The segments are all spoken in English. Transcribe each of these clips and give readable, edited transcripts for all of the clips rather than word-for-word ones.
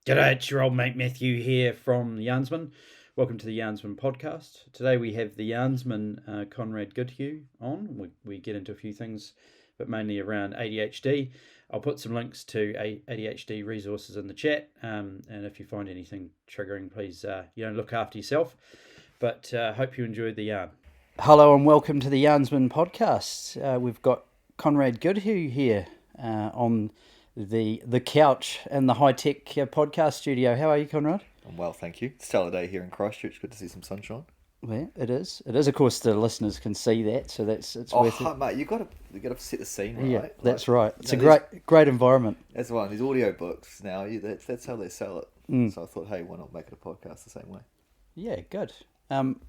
G'day, it's your old mate Matthew here from the Yarnsman. Welcome to the Yarnsman podcast. Today we have the Yarnsman Conrad Goodhew on. We get into a few things, but mainly around ADHD. I'll put some links to ADHD resources in the chat, and if you find anything triggering, please look after yourself. But hope you enjoyed the yarn. Hello and welcome to the Yarnsman podcast. We've got Conrad Goodhew here on the couch and the high-tech podcast studio. How are you, Conrad? I'm well, thank you. It's stellar day here in Christchurch. Good to see some sunshine. Yeah, it is. It is. Of course, the listeners can see that, so it's worth it. Mate, you gotta set the scene, right? Yeah, that's right. It's a there's- great environment. That's one. These audio books now. That's how they sell it. So I thought, hey, why not make it a podcast the same way? Yeah, good.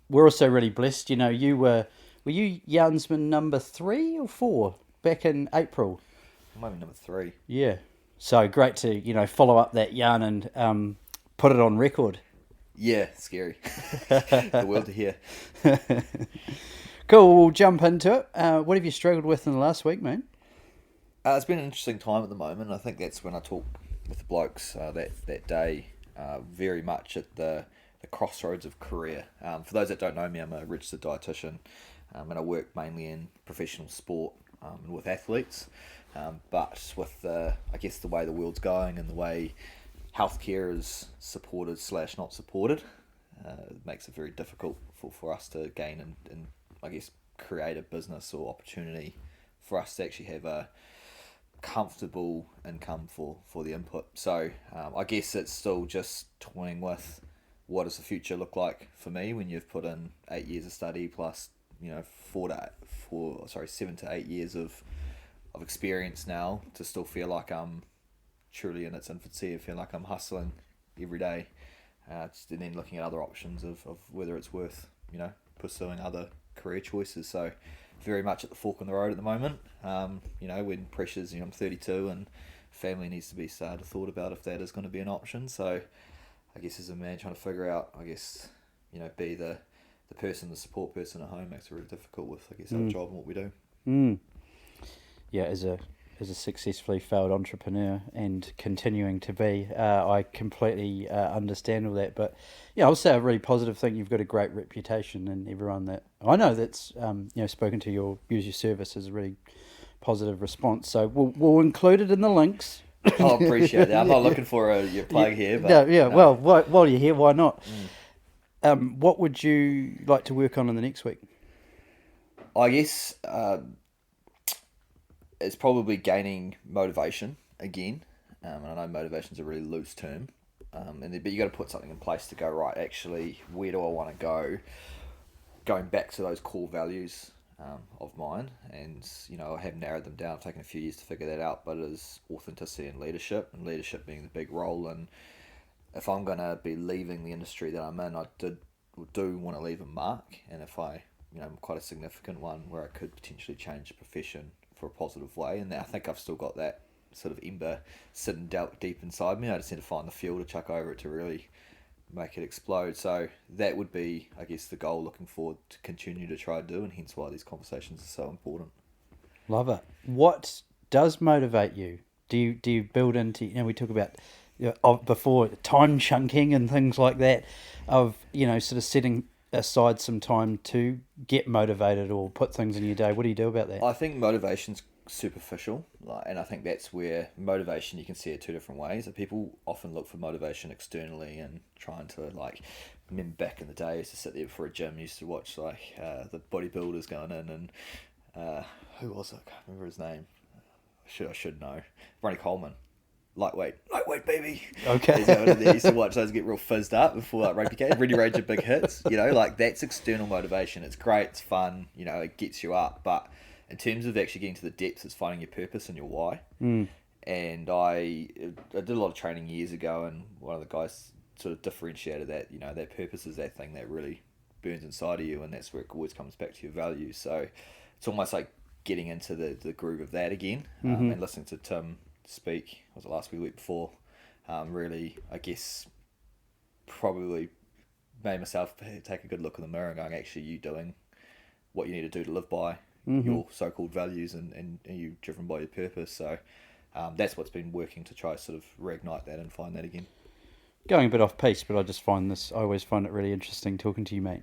We're also really blessed. You know, were you Yarnsman number 3 or 4 back in April? Maybe number 3. Yeah. So great to follow up that yarn and put it on record. Yeah, scary. The world to hear. Cool. We'll jump into it. What have you struggled with in the last week, mate? It's been an interesting time at the moment. I think that's when I talk with the blokes that day. Very much at the crossroads of career. For those that don't know me, I'm a registered dietitian, and I work mainly in professional sport and with athletes. But with the way the world's going and the way healthcare is supported / not supported, it makes it very difficult for us to gain and create a business or opportunity for us to actually have a comfortable income for the input. So I guess it's still just toying with what does the future look like for me when you've put in 8 years of study plus 7 to 8 years of experience now to still feel like I'm truly in its infancy. I feel like I'm hustling every day, and then looking at other options of whether it's worth pursuing other career choices. So very much at the fork in the road at the moment. When pressures, I'm 32 and family needs to be started thought about if that is going to be an option. So I guess as a man trying to figure out, be the person, the support person at home makes it really difficult with our job and what we do. Yeah, as a successfully failed entrepreneur and continuing to be, I completely understand all that. But yeah, I'll say a really positive thing. You've got a great reputation, and everyone that I know that's spoken to your service is a really positive response. So we'll include it in the links. I appreciate that. I'm not looking for your plug here, but no. Well, while you're here, why not? What would you like to work on in the next week? I guess it's probably gaining motivation again. And I know motivation's a really loose term, but you got to put something in place to go, right, actually, where do I want to go? Going back to those core values of mine, and I have narrowed them down. I've taken a few years to figure that out, but it is authenticity and leadership being the big role. And if I'm going to be leaving the industry that I'm in, I do want to leave a mark, and if I'm quite a significant one where I could potentially change the profession for a positive way. And I think I've still got that sort of ember sitting deep inside me. I just need to find the fuel to chuck over it to really make it explode. So that would be, I guess, the goal looking forward to continue to try to do, and hence why these conversations are so important. Love it. What does motivate you? Do you build into, we talk about before time chunking and things like that, of sort of setting aside some time to get motivated or put things in your day. What do you do about that? I think motivation's superficial, and I think that's where motivation, you can see it two different ways. People often look for motivation externally and trying to, remember back in the day, I used to sit there before a gym, used to watch the bodybuilders going in, and who was it? I can't remember his name. I should know. Ronnie Coleman. Lightweight baby. Okay. They used to watch those get real fizzed up before rugby game, really rage your big hits. That's external motivation. It's great, it's fun, it gets you up. But in terms of actually getting to the depths, it's finding your purpose and your why. And I did a lot of training years ago, and one of the guys sort of differentiated that, that purpose is that thing that really burns inside of you, and that's where it always comes back to your values. So it's almost like getting into the groove of that again, and listening to Tim speak, was it last week, the week before, really, I guess, probably made myself take a good look in the mirror and going, actually, you doing what you need to do to live by your so-called values, and you driven by your purpose. So that's what's been working to try to sort of reignite that and find that again. Going a bit off piece, but I always find it really interesting talking to you, mate.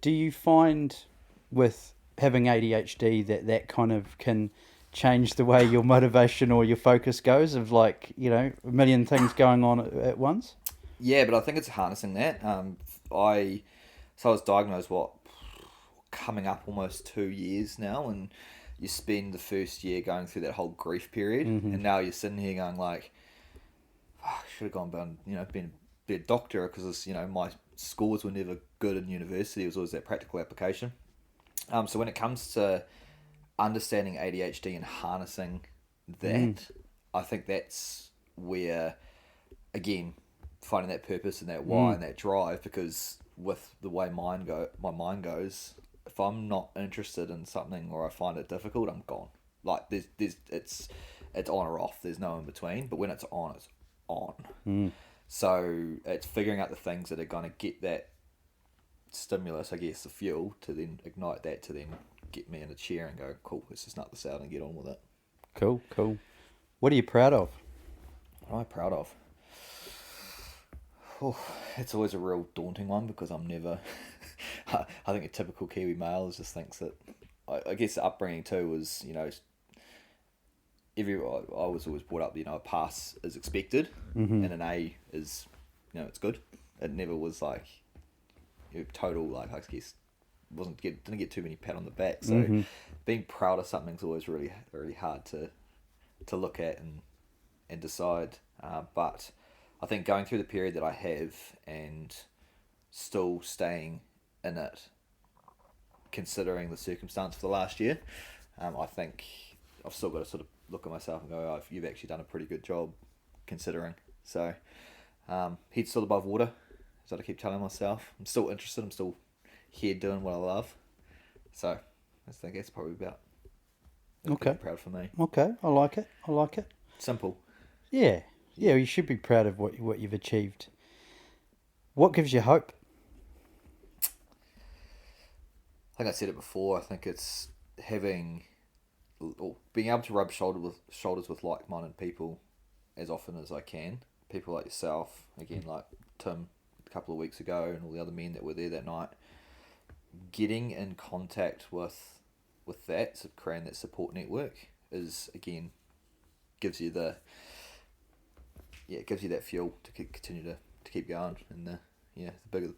Do you find with having ADHD that kind of can change the way your motivation or your focus goes of like, a million things going on at once? Yeah, but I think it's harnessing that. I so I was diagnosed coming up almost 2 years now, and you spend the first year going through that whole grief period, Mm-hmm. and now you're sitting here going like, I should have gone and be a doctor because my scores were never good in university. It was always that practical application. So when it comes to understanding ADHD and harnessing that, I think that's where, again, finding that purpose and that why and that drive. Because with the way my mind goes, if I'm not interested in something or I find it difficult, I'm gone. Like it's on or off. There's no in between. But when it's on, it's on. So it's figuring out the things that are going to get that stimulus, I guess, the fuel to then ignite that to then get me in a chair and go, cool, let's just nut this out and get on with it. Cool. What are you proud of? What am I proud of? Oh, it's always a real daunting one because I'm never. I think a typical Kiwi male just thinks that. I guess the upbringing too was, I was always brought up, a pass is expected, and an A is, it's good. It never was like total, like, I guess didn't get too many pat on the back. So being proud of something's always really really hard to look at and decide. But I think going through the period that I have and still staying in it, considering the circumstance for the last year, I think I've still got to sort of look at myself and go, oh, you've actually done a pretty good job considering. So head's still above water, is what I keep telling myself. I'm still interested, I'm still here doing what I love. So I think that's probably about Okay. proud for me. Okay, I like it. Simple. Yeah, you should be proud of what you've achieved. What gives you hope? I think I said it before. I think it's having or being able to rub shoulders with like-minded people as often as I can. People like yourself, again, like Tim a couple of weeks ago, and all the other men that were there that night. Getting in contact with that, so creating that support network is, again, gives you that fuel to continue to keep going. And the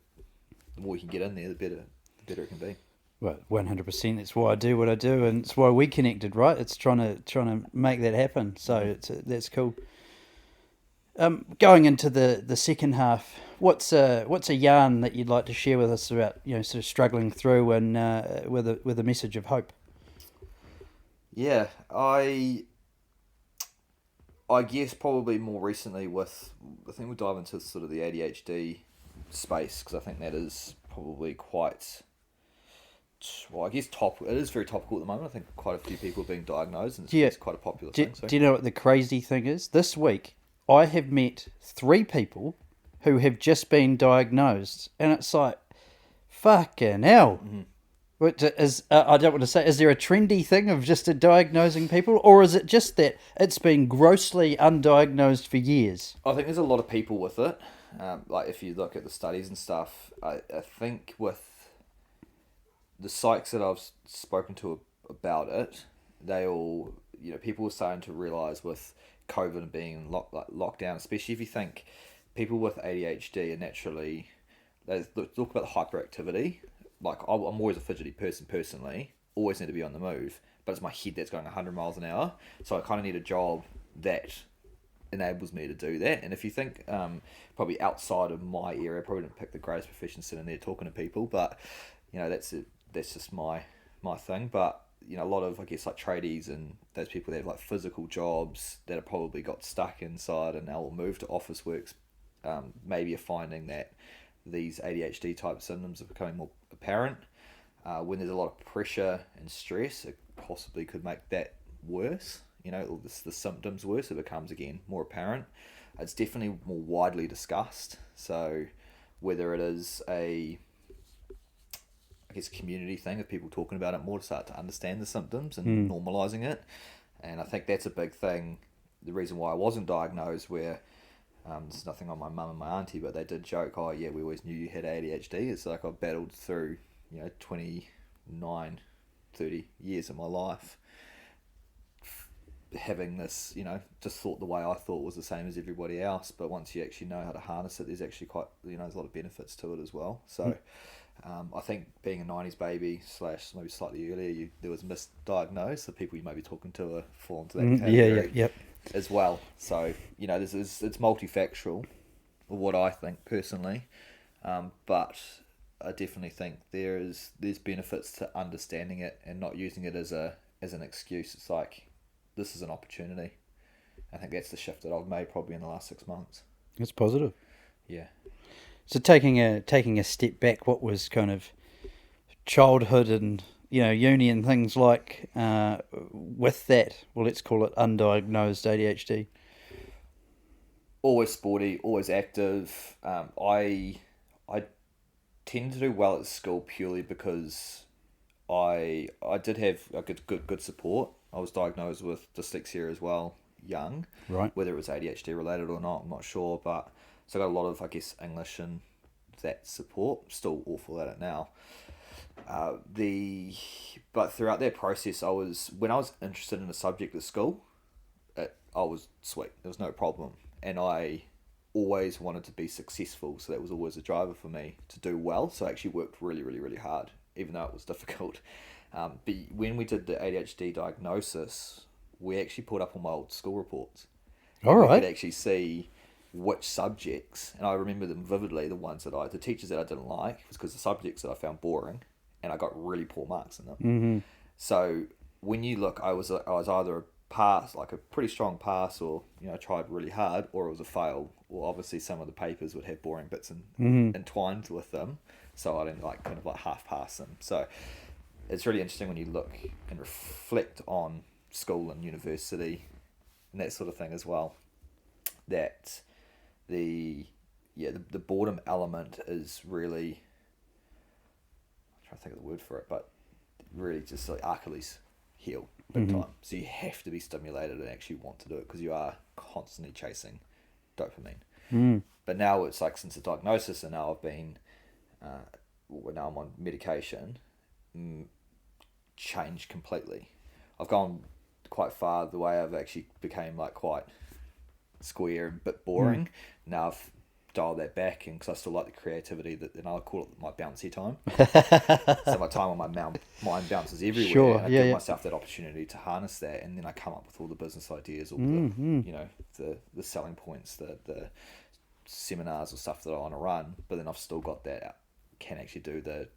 more you can get in there, the better it can be. Well, 100%. That's why I do what I do, and it's why we connected, right? It's trying to make that happen. So that's cool. Going into the second half, what's a yarn that you'd like to share with us about sort of struggling through and with a message of hope? Yeah, I guess probably more recently I think we'll dive into sort of the ADHD space because I think that is probably quite. Well, I guess it is very topical at the moment. I think quite a few people are being diagnosed, and it's quite a popular thing. So. Do you know what the crazy thing is? This week, I have met 3 people who have just been diagnosed, and it's like, fucking hell. Which is, I don't want to say, is there a trendy thing of just diagnosing people, or is it just that it's been grossly undiagnosed for years? I think there's a lot of people with it. Like if you look at the studies and stuff, I think with the psychs that I've spoken to about it, they all, people are starting to realise with COVID being locked down, especially if you think people with ADHD are naturally, they talk about the hyperactivity. Like I'm always a fidgety person personally, always need to be on the move, but it's my head that's going 100 miles an hour. So I kind of need a job that enables me to do that. And if you think probably outside of my area, I probably didn't pick the greatest profession sitting there talking to people, but that's just my thing. But a lot of, I guess, like tradies and those people that have like physical jobs that have probably got stuck inside and now will move to office works, maybe are finding that these ADHD type symptoms are becoming more apparent. When there's a lot of pressure and stress, it possibly could make that worse. The symptoms worse. It becomes, again, more apparent. It's definitely more widely discussed. So whether it is a community thing of people talking about it more to start to understand the symptoms and normalising it. And I think that's a big thing. The reason why I wasn't diagnosed, where There's nothing on my mum and my auntie, but they did joke, oh yeah, we always knew you had ADHD. It's like I've battled through, 29, 30 years of my life having this, just thought the way I thought was the same as everybody else. But once you actually know how to harness it, there's actually quite, there's a lot of benefits to it as well. So I think being a 90s baby / maybe slightly earlier, there was misdiagnosed. So people you may be talking to are fall into that category as well. So, it's multifactorial, what I think personally. But I definitely think there's benefits to understanding it and not using it as an excuse. It's like, this is an opportunity. I think that's the shift that I've made probably in the last 6 months. It's positive. Yeah. So taking a step back, what was kind of childhood and uni and things like with that? Well, let's call it undiagnosed ADHD. Always sporty, always active. I tend to do well at school purely because I did have a good support. I was diagnosed with dyslexia as well, young. Right. Whether it was ADHD related or not, I'm not sure. But so I got a lot of, I guess, English and that support. Still awful at it now. But throughout that process, when I was interested in a subject at school, I was sweet. There was no problem, and I always wanted to be successful. So that was always a driver for me to do well. So I actually worked really, really, really hard, even though it was difficult. But when we did the ADHD diagnosis, we actually put up on my old school reports. All right. We could actually see which subjects, and I remember them vividly, the teachers that I didn't like, was because the subjects that I found boring, and I got really poor marks in them. Mm-hmm. So when you look, I was either a pass, like a pretty strong pass, or tried really hard, or it was a fail. Or obviously some of the papers would have boring bits entwined with them, so I didn't kind of half pass them. So it's really interesting when you look and reflect on school and university and that sort of thing as well, that the boredom element is really, I'm trying to think of the word for it, but really just like Achilles heel big time. So you have to be stimulated and actually want to do it because you are constantly chasing dopamine. But now it's like, since the diagnosis, and now I've been now I'm on medication, changed completely. I've gone quite far the way I've actually became quite square and a bit boring. Now I've dialed that back, and because I still like the creativity, and I call it my bouncy time. So my time on my mind bounces everywhere. Sure, and I give myself that opportunity to harness that, and then I come up with all the business ideas, all the selling points, the seminars or stuff that I want to run. But then I've still got that can actually do the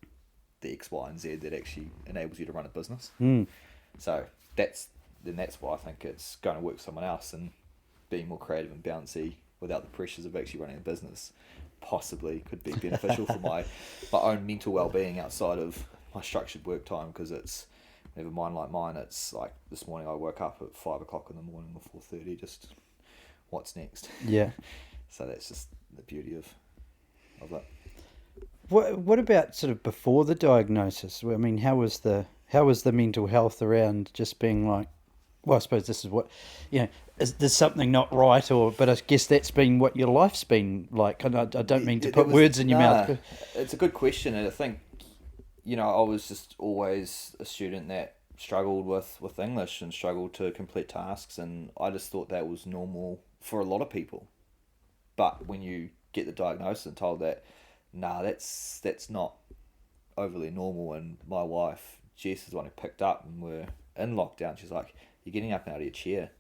X, Y, and Z that actually enables you to run a business. So that's why I think it's going to work for someone else, and being more creative and bouncy without the pressures of actually running a business possibly could be beneficial for my own mental well-being outside of my structured work time, because it's, whenever mine like mine, it's like this morning I woke up at 5 o'clock in the morning or 4:30, just what's next. Yeah. So that's just the beauty of it. What about sort of before the diagnosis? I mean, how was the mental health around just being like, well, I suppose this is what, is there something not right, but I guess that's been what your life's been like. And I don't mean to put words in your mouth. But it's a good question, and I think, I was just always a student that struggled with English and struggled to complete tasks, and I just thought that was normal for a lot of people. But when you get the diagnosis and told that, that's not overly normal, and my wife Jess is the one who picked up, and we're in lockdown. She's like, you're getting up and out of your chair,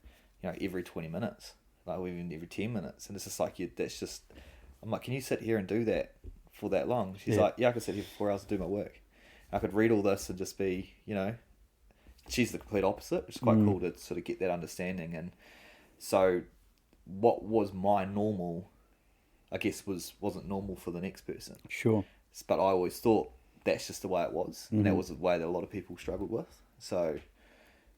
every 20 minutes, or even every 10 minutes, and it's just like, I'm like, can you sit here and do that for that long? She's like, I could sit here for 4 hours and do my work. I could read all this and just be, she's the complete opposite, which is quite cool to sort of get that understanding. And so what was my normal, I guess, wasn't normal for the next person. Sure. But I always thought that's just the way it was, and that was the way that a lot of people struggled with. So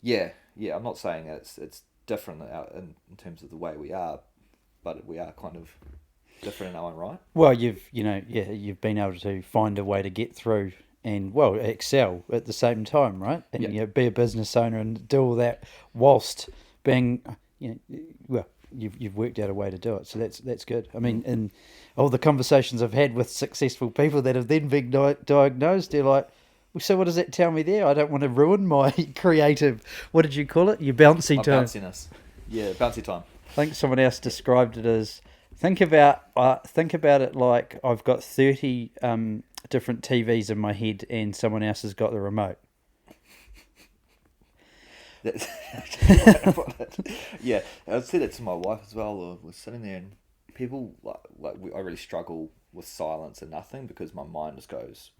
yeah, I'm not saying it's different in terms of the way we are, but we are kind of different in our own right. Well, you've been able to find a way to get through and, well, excel at the same time, right? And be a business owner and do all that whilst being, you've worked out a way to do it. So that's good. I mean, in all the conversations I've had with successful people that have then been diagnosed, they're like, well, so what does that tell me there? I don't want to ruin my creative, what did you call it? Your bouncy My time. bounciness. Yeah, bouncy time. I think someone else described it as, think about it like I've got 30 different TVs in my head and someone else has got the remote. Yeah, I said it to my wife as well. We're sitting there and people I really struggle with silence and nothing because my mind just goes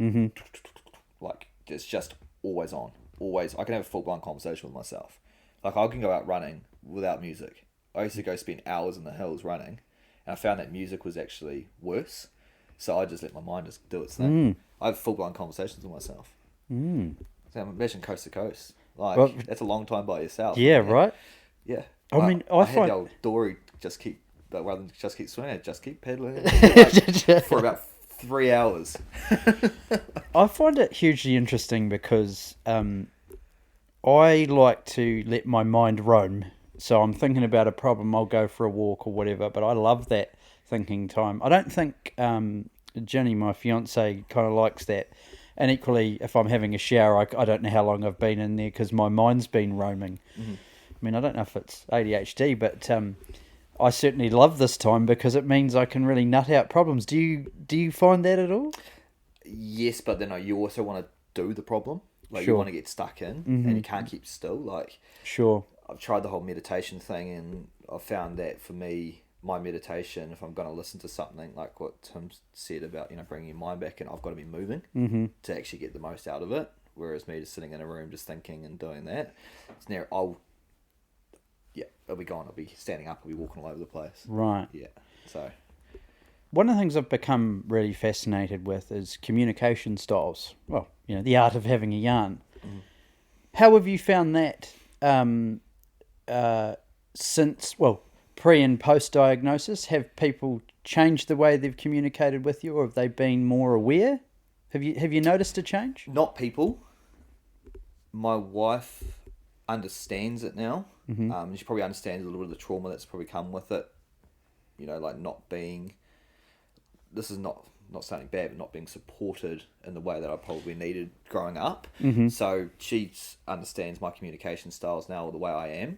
like it's just always on. Always, I can have a full blown conversation with myself. Like I can go out running without music. I used to go spend hours in the hills running, and I found that music was actually worse. So I just let my mind just do its thing. I have full blown conversations with myself. So imagine coast to coast. Like that's a long time by yourself. Yeah, right. Yeah. I mean, I had find the old Dory rather than just keep swimming, just keep pedaling like, for about 3 hours. I find it hugely interesting because I like to let my mind roam. So I'm thinking about a problem, I'll go for a walk or whatever. But I love that thinking time. I don't think Jenny, my fiance, kind of likes that. And equally, if I'm having a shower, I don't know how long I've been in there because my mind's been roaming. I mean, I don't know if it's ADHD, but I certainly love this time because it means I can really nut out problems. Do you find that at all? Yes, but then you also want to do the problem. Like Sure. you want to get stuck in and you can't keep still. Like Sure. I've tried the whole meditation thing and I've found that for me, my meditation, if I'm going to listen to something like what Tim said about, bringing your mind back in, I've got to be moving to actually get the most out of it. Whereas me just sitting in a room, just thinking and doing that, it's near, it'll be gone. I'll be standing up. I'll be walking all over the place. Right. Yeah. So one of the things I've become really fascinated with is communication styles. Well, the art of having a yarn. How have you found that since, pre and post diagnosis? Have people changed the way they've communicated with you, or have they been more aware? Have you noticed a change? not people. My wife understands it now. She probably understands a little bit of the trauma that's probably come with it. Like not being. This is not sounding bad, but not being supported in the way that I probably needed growing up. So she understands my communication styles now, or the way I am.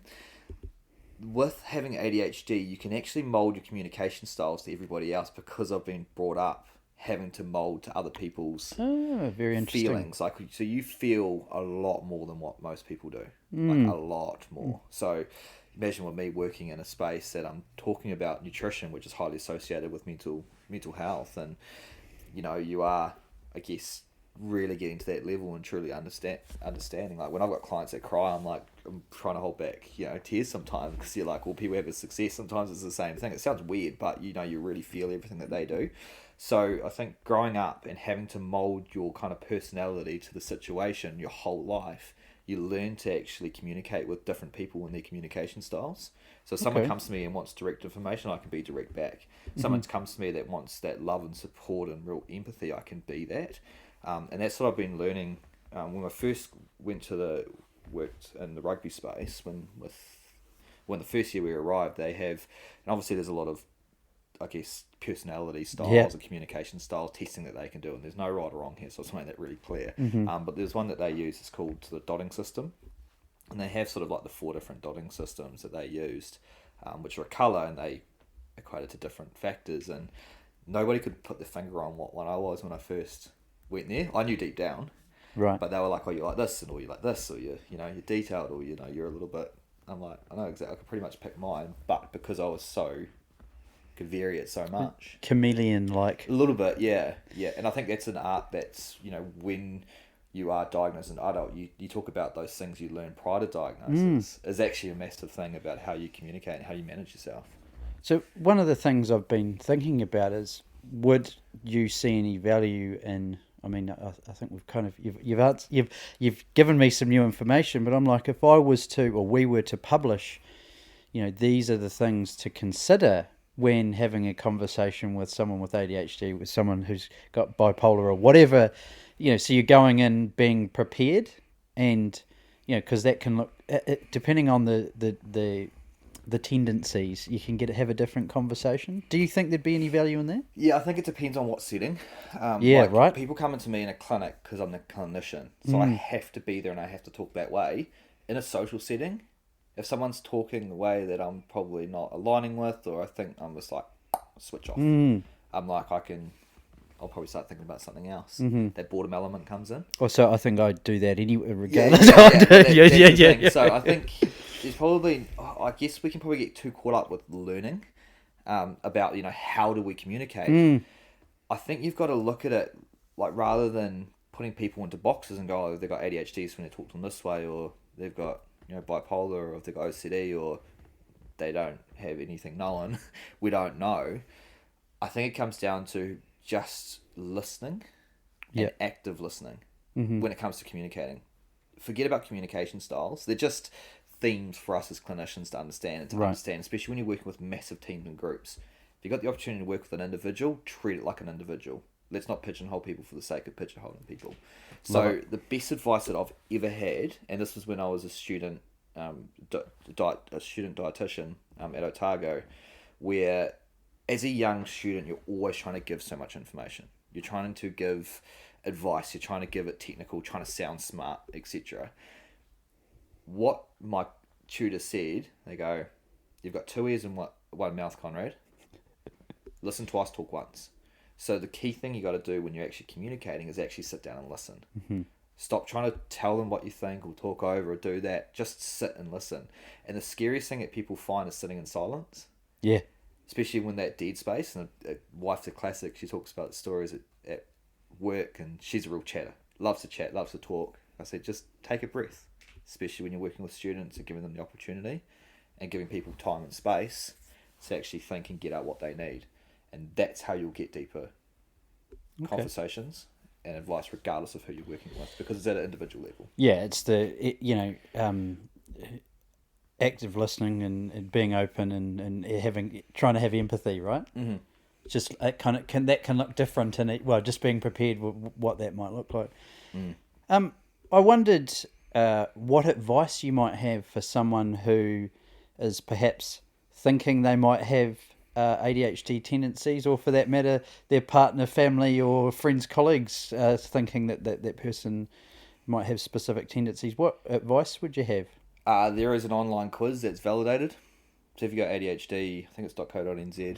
With having ADHD, you can actually mold your communication styles to everybody else because I've been brought up having to mold to other people's very interesting. feelings. Like, so you feel a lot more than what most people do. Like a lot more. So imagine with me working in a space that I'm talking about nutrition, which is highly associated with mental health, and you are, I guess, really getting to that level and truly understanding. Like when I've got clients that cry, I'm trying to hold back tears sometimes because you're like, well, people have a success, sometimes it's the same thing. It sounds weird, but you really feel everything that they do. So I think growing up and having to mold your kind of personality to the situation your whole life, you learn to actually communicate with different people and their communication styles. So if someone comes to me and wants direct information, I can be direct back. Someone comes to me that wants that love and support and real empathy, I can be that. And that's what I've been learning when I first worked in the rugby space. When the first year we arrived, they have, and obviously there's a lot of, I guess, personality styles and communication style testing that they can do, and there's no right or wrong here, so I just make that really clear. But there's one that they use, it's called the dotting system, and they have sort of like the 4 different dotting systems that they used, which are a colour, and they equate it to different factors, and nobody could put their finger on what one I was when I first went there. I knew deep down, Right. but they were like, oh, you're like this, or you're like this, or you're detailed, or you're a little bit. I'm like, I know exactly, I could pretty much pick mine, but because I was could vary it so much. Chameleon like. A little bit, yeah. And I think that's an art that's, when you are diagnosed as an adult, you talk about those things you learn prior to diagnosis is actually a massive thing about how you communicate and how you manage yourself. So one of the things I've been thinking about is, would you see any value in? I mean, I think we've kind of you've given me some new information, but I'm like, if I was to, or we were to publish, these are the things to consider when having a conversation with someone with ADHD, with someone who's got bipolar or whatever, so you're going in being prepared, and because that can look, depending on the the tendencies, you can have a different conversation. Do you think there'd be any value in that? Yeah, I think it depends on what setting. Yeah, like right. people come into me in a clinic because I'm the clinician, so I have to be there and I have to talk that way. In a social setting, if someone's talking the way that I'm probably not aligning with, or I think I'm just like switch off. I'm like I'll probably start thinking about something else. That boredom element comes in. Also, I think I'd do that anyway, Yeah, regardless. that's the thing. So I think there's probably, I guess we can probably get too caught up with learning about, how do we communicate? I think you've got to look at it like rather than putting people into boxes and go, oh, they've got ADHD, so when they talk to them this way, or they've got bipolar, or if they've got OCD, or they don't have anything known, we don't know. I think it comes down to just listening and active listening when it comes to communicating. Forget about communication styles. They're just themes for us as clinicians to understand and to understand, especially when you're working with massive teams and groups. If you've got the opportunity to work with an individual, treat it like an individual. Let's not pigeonhole people for the sake of pigeonholing people. So the best advice that I've ever had, and this was when I was a student, student dietitian at Otago, where as a young student, you're always trying to give so much information. You're trying to give advice. You're trying to give it technical, trying to sound smart, etc. What my tutor said, they go, you've got 2 ears and one mouth, Conrad. Listen twice, talk once. So the key thing you got to do when you're actually communicating is actually sit down and listen. Stop trying to tell them what you think or talk over or do that. Just sit and listen. And the scariest thing that people find is sitting in silence. Yeah. Especially when that dead space, and a wife's a classic, she talks about stories at work, and she's a real chatter. Loves to chat, loves to talk. I said, just take a breath, especially when you're working with students and giving them the opportunity and giving people time and space to actually think and get out what they need. And that's how you'll get deeper conversations and advice regardless of who you're working with, because it's at an individual level. Yeah, it's active listening and being open and trying to have empathy, right? Just it can look different, and just being prepared with what that might look like. I wondered what advice you might have for someone who is perhaps thinking they might have ADHD tendencies, or for that matter, their partner, family, or friends, colleagues thinking that person might have specific tendencies. What advice would you have? There is an online quiz that's validated. So if you got ADHD, I think it's .co.nz,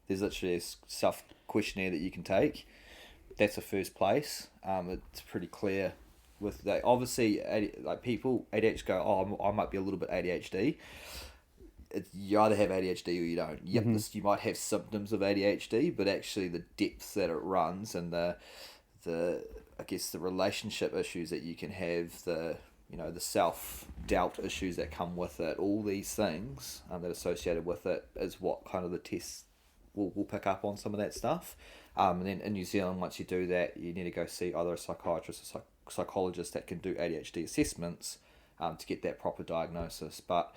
there's literally a self-questionnaire that you can take. That's the first place. It's pretty clear with that. Obviously, like people, ADHD go, oh, I might be a little bit ADHD. You either have ADHD or you don't. Yep, you might have symptoms of ADHD, but actually the depth that it runs and the I guess the relationship issues that you can have, the self-doubt issues that come with it, all these things that are associated with it is what kind of the tests will pick up on some of that stuff. And then in New Zealand, once you do that, you need to go see either a psychiatrist or psychologist that can do ADHD assessments to get that proper diagnosis. But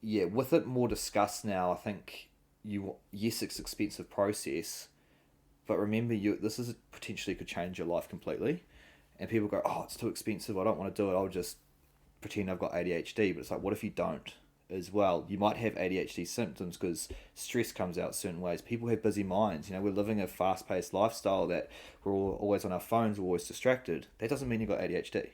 with it more discussed now, I think yes, it's an expensive process, but remember, this is potentially could change your life completely. And people go, oh, it's too expensive, I don't want to do it, I'll just pretend I've got ADHD. But it's like, what if you don't as well? You might have ADHD symptoms because stress comes out certain ways. People have busy minds. We're living a fast-paced lifestyle that we're always on our phones, we're always distracted. That doesn't mean you've got ADHD.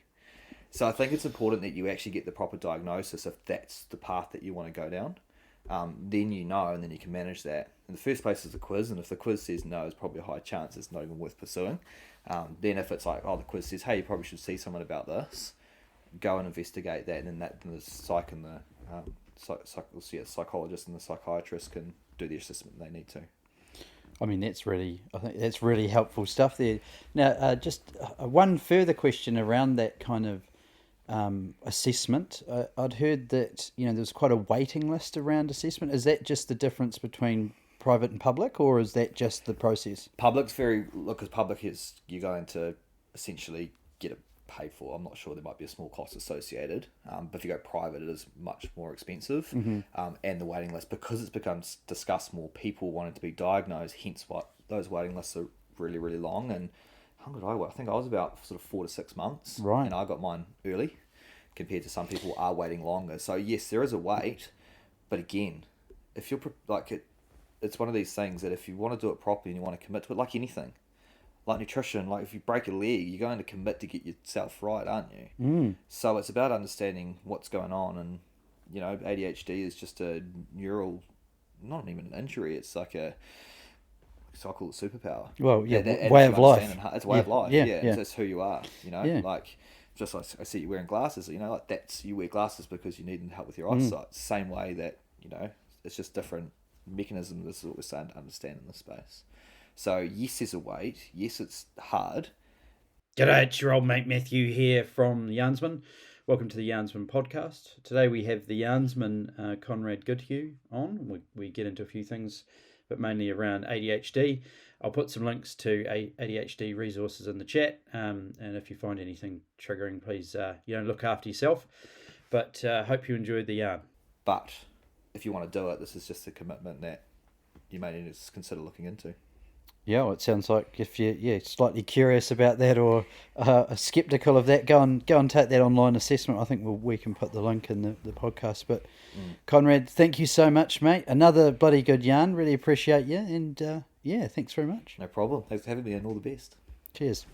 So I think it's important that you actually get the proper diagnosis if that's the path that you want to go down. Then and then you can manage that. In the first place is the quiz, and if the quiz says no, it's probably a high chance it's not even worth pursuing. Then if it's like, oh, the quiz says, hey, you probably should see someone about this, go and investigate that, and then the psych and the psychologist and the psychiatrist can do the assessment they need to. I mean, I think that's really helpful stuff there. Now, just one further question around that kind of assessment. I'd heard that there's quite a waiting list around assessment. Is that just the difference between private and public, or is that just the process? Public's because public is you're going to essentially get it paid for. I'm not sure, there might be a small cost associated, but if you go private, it is much more expensive. And the waiting list, because it's become discussed more, people wanting to be diagnosed, hence what those waiting lists are really, really long. And how long did I wait? I think I was about sort of 4 to 6 months, right? And I got mine early compared to some people are waiting longer. So yes, there is a wait, But again, if you're like it, it's one of these things that if you want to do it properly and you want to commit to it, like anything, like nutrition, like if you break a leg, you're going to commit to get yourself right, aren't you? So it's about understanding what's going on, and ADHD is just a neural, not even an injury. It's like so I call it superpower. Well, yeah, That way of life. It's a way of life. Yeah, Yeah, yeah. it's who you are. Yeah. Like just like I see you wearing glasses. Like that's you wear glasses because you need help with your eyesight. Same way that it's just different mechanisms. This is what we're starting to understand in this space. So yes, there's a weight. Yes, it's hard. G'day, it's your old mate Matthew here from the Yarnsman. Welcome to the Yarnsman podcast. Today we have the Yarnsman Conrad Goodhew on. We get into a few things, but mainly around ADHD. I'll put some links to ADHD resources in the chat, and if you find anything triggering, please look after yourself. But hope you enjoyed the yarn. But if you want to do it, this is just a commitment that you may need to consider looking into. Yeah, well, it sounds like if you're slightly curious about that or skeptical of that, go and take that online assessment. I think we can put the link in the podcast. But Conrad, thank you so much, mate. Another bloody good yarn. Really appreciate you. And thanks very much. No problem. Thanks for having me, and all the best. Cheers.